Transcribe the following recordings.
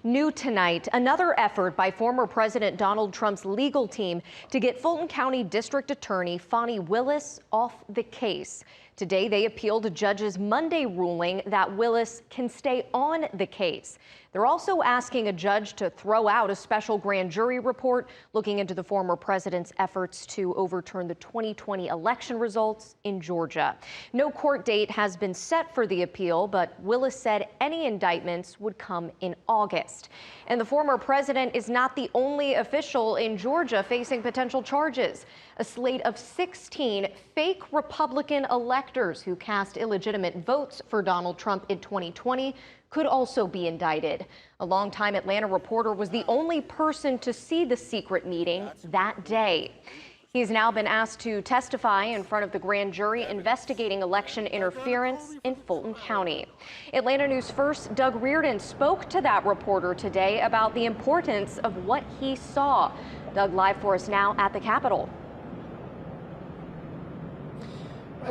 New tonight, another effort by former President Donald Trump's legal team to get Fulton County District Attorney Fani Willis off the case. Today, they appealed a judge's Monday ruling that Willis can stay on the case. They're also asking a judge to throw out a special grand jury report looking into the former president's efforts to overturn the 2020 election results in Georgia. No court date has been set for the appeal, but Willis said any indictments would come in August. And the former president is not the only official in Georgia facing potential charges. A slate of 16 fake Republican electors who cast illegitimate votes for Donald Trump in 2020 could also be indicted. A longtime Atlanta reporter was the only person to see the secret meeting that day. He's now been asked to testify in front of the grand jury investigating election interference in Fulton County. Atlanta News First Doug Reardon spoke to that reporter today about the importance of what he saw. Doug, live for us now at the Capitol.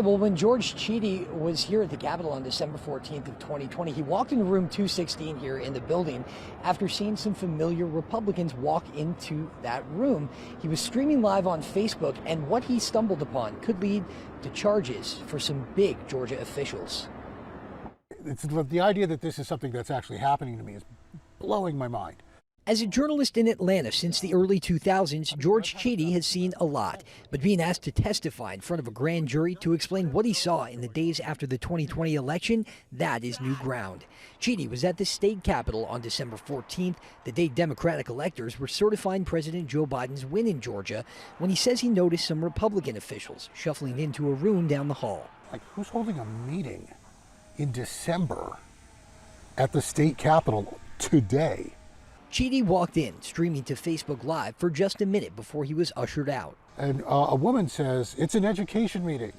Well, when George Cheedy was here at the Capitol on December 14th of 2020, he walked into room 216 here in the building after seeing some familiar Republicans walk into that room. He was streaming live on Facebook, and what he stumbled upon could lead to charges for some big Georgia officials. It's the idea that this is something that's actually happening to me is blowing my mind. As a journalist in Atlanta since the early 2000s, George Cheedy has seen a lot, but being asked to testify in front of a grand jury to explain what he saw in the days after the 2020 election, that is new ground. Cheedy was at the state capitol on December 14th, the day Democratic electors were certifying President Joe Biden's win in Georgia, when he says he noticed some Republican officials shuffling into a room down the hall. Like, who's holding a meeting in December at the state capitol today? Cheedy walked in, streaming to Facebook Live for just a minute before he was ushered out. And a woman says, it's an education meeting.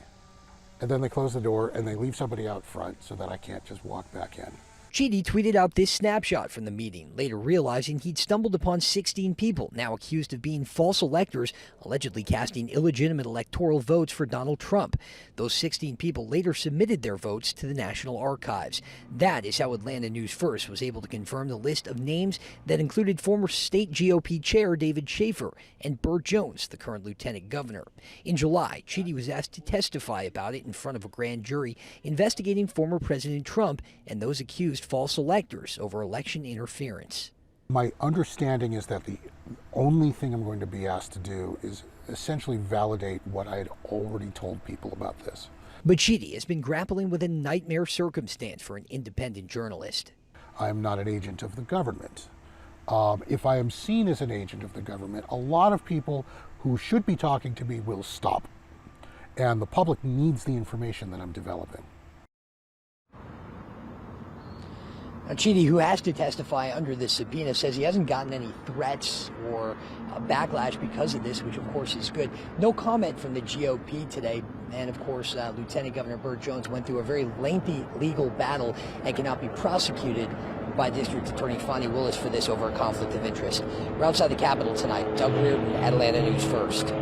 And then they close the door and they leave somebody out front so that I can't just walk back in. Cheedy tweeted out this snapshot from the meeting, later realizing he'd stumbled upon 16 people now accused of being false electors, allegedly casting illegitimate electoral votes for Donald Trump. Those 16 people later submitted their votes to the National Archives. That is how Atlanta News First was able to confirm the list of names that included former state GOP chair David Schaefer and Burt Jones, the current lieutenant governor. In July, Cheedy was asked to testify about it in front of a grand jury investigating former President Trump and those accused false electors over election interference. My understanding is that the only thing I'm going to be asked to do is essentially validate what I had already told people about this. But Cheedy has been grappling with a nightmare circumstance for an independent journalist. I am not an agent of the government. If I am seen as an agent of the government, a lot of people who should be talking to me will stop. And the public needs the information that I'm developing. Now, Cheedy, who has to testify under this subpoena, says he hasn't gotten any threats or backlash because of this, which of course is good. No comment from the GOP today. And of course, Lieutenant Governor Burt Jones went through a very lengthy legal battle and cannot be prosecuted by District Attorney Fani Willis for this over a conflict of interest. We're outside the Capitol tonight. Doug Reardon, Atlanta News First.